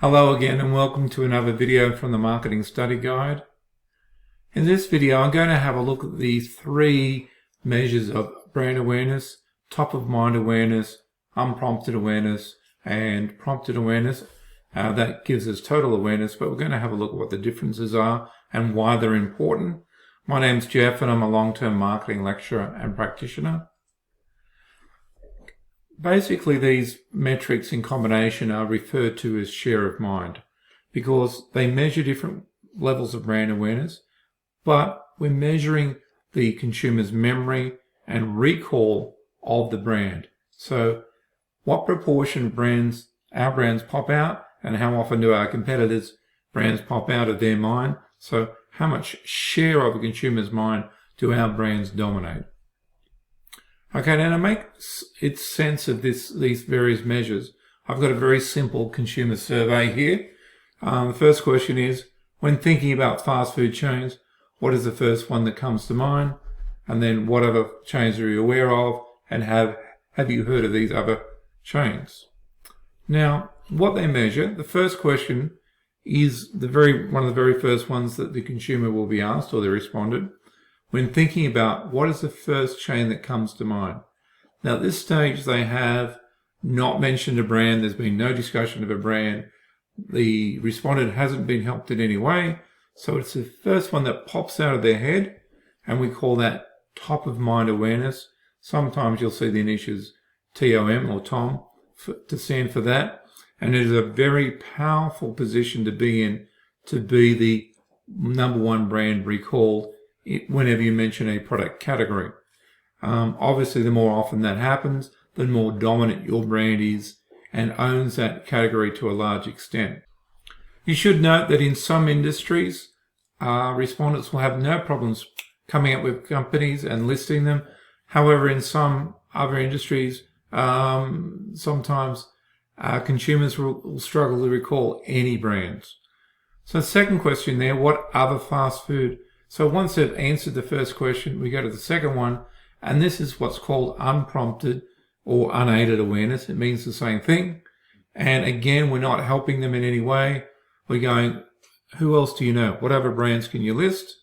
Hello again and welcome to another video from the Marketing Study Guide. In this video I'm going to have a look at the three measures of brand awareness: top of mind awareness, unprompted awareness and prompted awareness. That gives us total awareness, but we're going to have a look at what the differences are and why they're important. My name's Jeff and I'm a long-term marketing lecturer and practitioner. Basically, these metrics in combination are referred to as share of mind because they measure different levels of brand awareness, but we're measuring the consumer's memory and recall of the brand. So what proportion of our brands pop out, and how often do our competitors' brands pop out of their mind? So how much share of a consumer's mind do our brands dominate? Okay, now to make sense of these various measures, I've got a very simple consumer survey here. The first question is, when thinking about fast food chains, what is the first one that comes to mind? And then what other chains are you aware of? And have you heard of these other chains? Now, what they measure, the first question is one of the very first ones that the consumer will be asked, or the respondent, when thinking about what is the first chain that comes to mind. Now at this stage they have not mentioned a brand, there's been no discussion of a brand, the respondent hasn't been helped in any way, so it's the first one that pops out of their head, and we call that top of mind awareness. Sometimes you'll see the initials TOM or Tom to stand for that, and it is a very powerful position to be in, to be the number one brand recalled whenever you mention a product category. Obviously, the more often that happens, the more dominant your brand is and owns that category to a large extent. You should note that in some industries, respondents will have no problems coming up with companies and listing them. However, in some other industries, sometimes consumers will struggle to recall any brands. So the second question there, what other fast food? So once they've answered the first question, we go to the second one, and this is what's called unprompted or unaided awareness. It means the same thing. And again, we're not helping them in any way. We're going, who else do you know? What other brands can you list?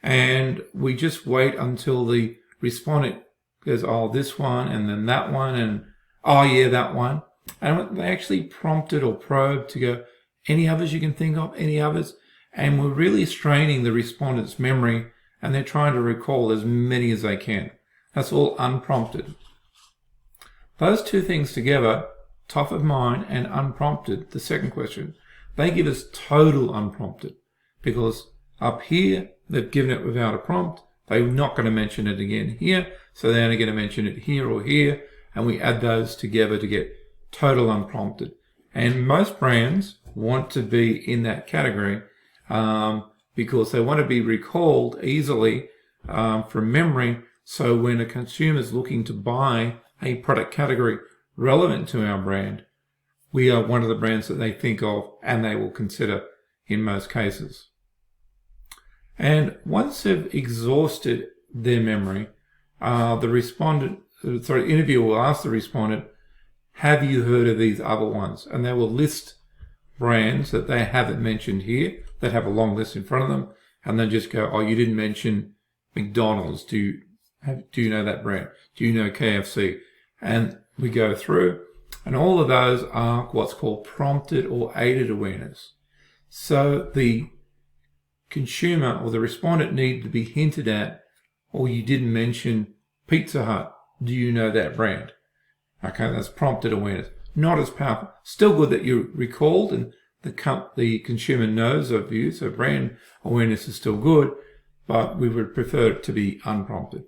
And we just wait until the respondent goes, oh, this one, and then that one, and oh yeah, that one. And they actually prompted or probed to go, any others you can think of, any others? And we're really straining the respondent's memory, and they're trying to recall as many as they can. That's all unprompted. Those two things together, top of mind and unprompted, the second question, they give us total unprompted, because up here they've given it without a prompt. They're not going to mention it again here, so they're only going to mention it here or here, and we add those together to get total unprompted. And most brands want to be in that category because they want to be recalled easily from memory. So when a consumer is looking to buy a product category relevant to our brand, we are one of the brands that they think of and they will consider in most cases. And once they've exhausted their memory, the interviewer will ask the respondent, have you heard of these other ones? And they will list brands that they haven't mentioned here, that have a long list in front of them, and then just go, oh, you didn't mention McDonald's. Do you know that brand? Do you know KFC? And we go through, and all of those are what's called prompted or aided awareness. So the consumer or the respondent need to be hinted at, or you didn't mention Pizza Hut. Do you know that brand? Okay, that's prompted awareness. Not as powerful. Still good that you recalled and the consumer knows of you, so brand awareness is still good, but we would prefer it to be unprompted.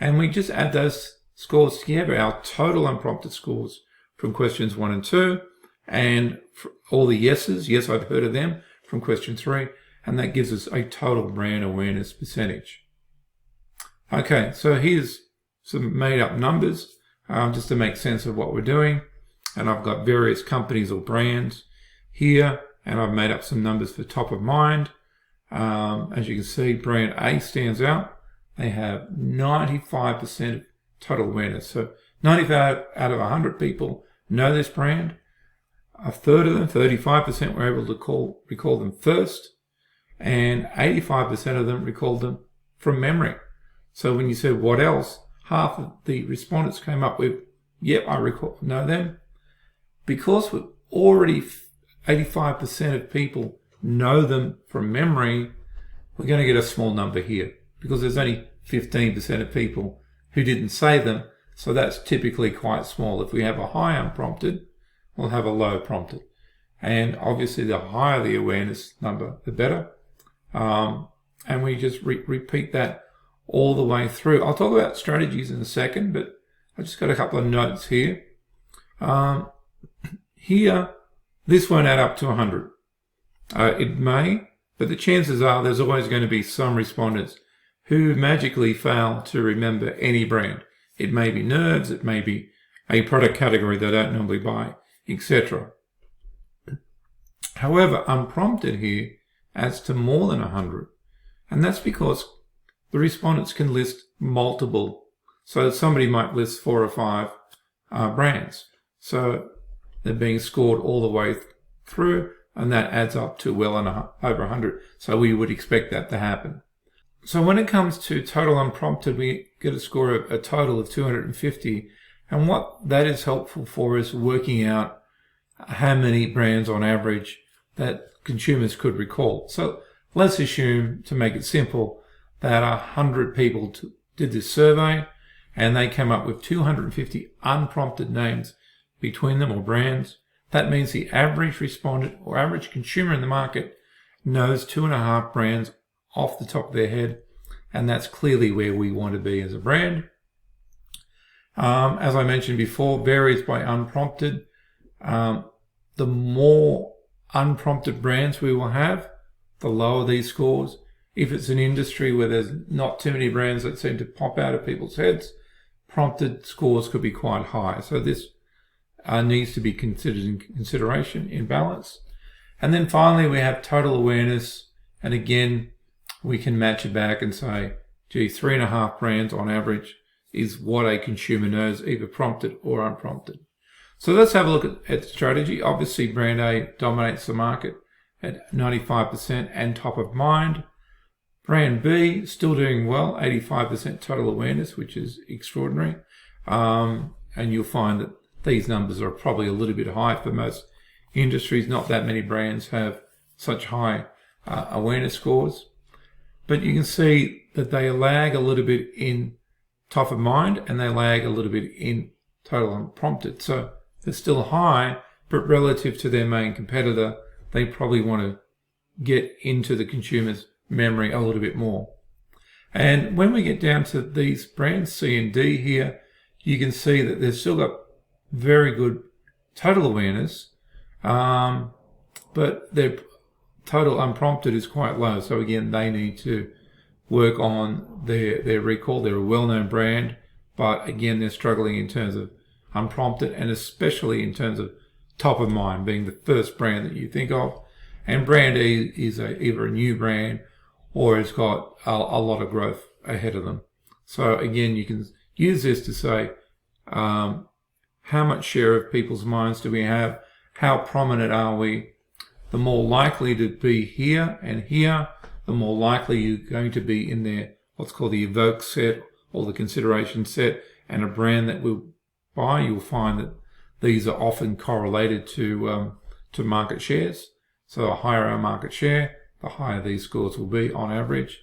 And we just add those scores together, our total unprompted scores from questions 1 and 2, and for all the yeses, yes, I've heard of them, from question 3, and that gives us a total brand awareness percentage. Okay, so here's some made up numbers just to make sense of what we're doing. And I've got various companies or brands here, and I've made up some numbers for top of mind. As you can see, brand A stands out. They have 95% total awareness. So 95 out of 100 people know this brand. a third of them, 35%, were able to recall them first, and 85% of them recalled them from memory. So when you said what else, half of the respondents came up with, yep, I know them. Because we've already 85% of people know them from memory, we're going to get a small number here because there's only 15% of people who didn't say them. So that's typically quite small. If we have a high unprompted, we'll have a low prompted. And obviously the higher the awareness number, the better. And we just repeat that all the way through. I'll talk about strategies in a second, but I just got a couple of notes here. Here, this won't add up to 100. It may, but the chances are there's always going to be some respondents who magically fail to remember any brand. It may be nerves, it may be a product category they don't normally buy, etc. However, unprompted here adds to more than 100. And that's because the respondents can list multiple. So somebody might list 4 or 5 brands. So they're being scored all the way through, and that adds up to well over 100. So we would expect that to happen. So when it comes to total unprompted, we get a score of a total of 250. And what that is helpful for is working out how many brands on average that consumers could recall. So let's assume, to make it simple, that 100 people did this survey and they came up with 250 unprompted names between them, or brands. That means the average respondent or average consumer in the market knows 2.5 brands off the top of their head, and that's clearly where we want to be as a brand. As I mentioned before, varies by unprompted. The more unprompted brands we will have, the lower these scores. If it's an industry where there's not too many brands that seem to pop out of people's heads, prompted scores could be quite high. So this needs to be considered in consideration, in balance. And then finally, we have total awareness. And again, we can match it back and say, gee, 3.5 brands on average is what a consumer knows, either prompted or unprompted. So let's have a look at strategy. Obviously, brand A dominates the market at 95% and top of mind. Brand B, still doing well, 85% total awareness, which is extraordinary. And you'll find that these numbers are probably a little bit high for most industries. Not that many brands have such high awareness scores. But you can see that they lag a little bit in top of mind and they lag a little bit in total unprompted. So they're still high, but relative to their main competitor, they probably want to get into the consumer's memory a little bit more. And when we get down to these brands, C and D here, you can see that they've still got very good total awareness, but their total unprompted is quite low. So again, they need to work on their recall. They're a well-known brand, but again, they're struggling in terms of unprompted, and especially in terms of top of mind, being the first brand that you think of. And brand E is either a new brand or it's got a lot of growth ahead of them. So again, you can use this to say, how much share of people's minds do we have? How prominent are we? The more likely to be here and here, the more likely you're going to be in their what's called the evoke set or the consideration set. And a brand that we'll buy, you'll find that these are often correlated to market shares. So the higher our market share, the higher these scores will be on average.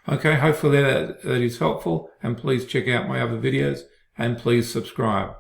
Okay, hopefully that is helpful, and please check out my other videos and please subscribe.